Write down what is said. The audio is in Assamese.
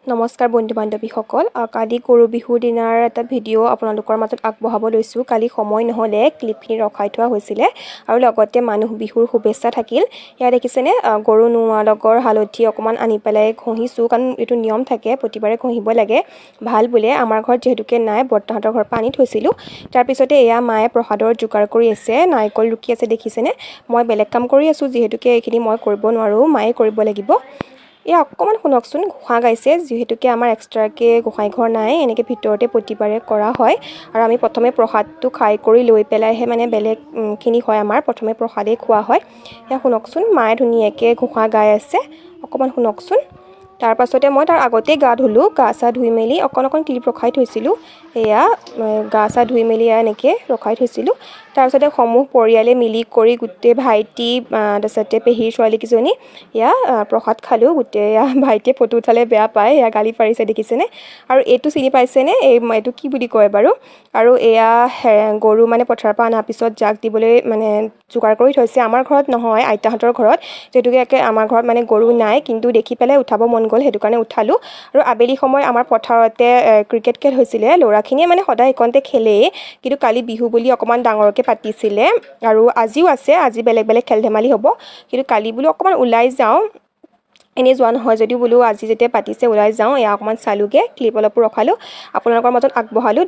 নমস্কাৰ বন্ধু বান্ধৱীসকল কালি গৰু বিহুৰ দিনাৰ এটা ভিডিঅ' আপোনালোকৰ মাজত আগবঢ়াব লৈছোঁ। কালি সময় নহ'লে ক্লিপখিনি ৰখাই থোৱা হৈছিলে আৰু লগতে মানুহ বিহুৰ শুভেচ্ছা থাকিল। এয়া দেখিছেনে গৰু নোওৱাৰ লগৰ হালধি অকণমান আনি পেলাই ঘঁহিছোঁ, কাৰণ এইটো নিয়ম থাকে প্ৰতিবাৰে ঘঁহিব লাগে, ভাল বোলে। আমাৰ ঘৰত যিহেতুকে নাই, বৰ্তাহঁতৰ ঘৰৰ পৰা আনি থৈছিলোঁ। তাৰপিছতে এয়া মায়ে প্ৰসাদৰ যোগাৰ কৰি আছে, নাৰিকল ৰুকি আছে দেখিছেনে। মই বেলেগ কাম কৰি আছোঁ, যিহেতুকে এইখিনি মই কৰিব নোৱাৰোঁ, মায়ে কৰিব লাগিব। এয়া অকণমান শুনকচোন, ঘোষা গাইছে, যিহেতুকে আমাৰ এক্সট্ৰাকৈ গোসাঁই ঘৰ নাই, এনেকৈ ভিতৰতে প্ৰতিবাৰে কৰা হয়। আৰু আমি প্ৰথমে প্ৰসাদটো খাই কৰি লৈ পেলাইহে মানে বেলেগখিনি হয়, আমাৰ প্ৰথমে প্ৰসাদেই খোৱা হয়। এয়া শুনকচোন, মায়ে ধুনীয়াকৈ ঘোষা গাই আছে, অকণমান শুনকচোন। তাৰপাছতে মই তাৰ আগতেই গা ধুলোঁ, গা চা ধুই মেলি অকণ ক্লিপ ৰখাই থৈছিলোঁ। এয়া গা চা ধুই মেলি এনেকৈ ৰখাই থৈছিলোঁ। তাৰপিছতে সমূহ পৰিয়ালে মিলি কৰি গোটেই ভাইটি, তাৰপিছতে পেহীৰ ছোৱালীকেইজনী এয়া প্ৰসাদ খালোঁ। গোটেই ভাইটিয়ে ফটো উঠালে বেয়া পায়, এয়া গালি পাৰিছে দেখিছেনে। আৰু এইটো চিনি পাইছেনে, এইটো কি বুলি কয় বাৰু। আৰু এয়া গৰু মানে পথাৰৰ পৰা অনাৰ পিছত জাক দিবলৈ মানে যোগাৰ কৰি থৈছে। আমাৰ ঘৰত নহয়, আইতাহঁতৰ ঘৰত, যিহেতুকে আমাৰ ঘৰত মানে গৰু নাই, কিন্তু দেখি পেলাই উঠাব মন গ'ল, সেইটো কাৰণে উঠালোঁ। আৰু আবেলি সময় আমাৰ পথাৰতে ক্ৰিকেট খেল হৈছিলে, ল'ৰাখিনিয়ে মানে সদায় এইকণতে খেলেই, কিন্তু কালি বিহু বুলি অকণমান ডাঙৰকৈ পাতিছিলে। আৰু আজিও আছে, আজি বেলেগ বেলেগ খেল ধেমালি হ'ব, কিন্তু কালি বোলো অকণমান ওলাই যাওঁ, এনেই যোৱা নহয় যদিও বোলো আজি যেতিয়া পাতিছে ওলাই যাওঁ। এয়া অকণমান চালোঁগৈ, ক্লিপ অলপো ৰখালোঁ, আপোনালোকৰ মাজত আগবঢ়ালোঁ।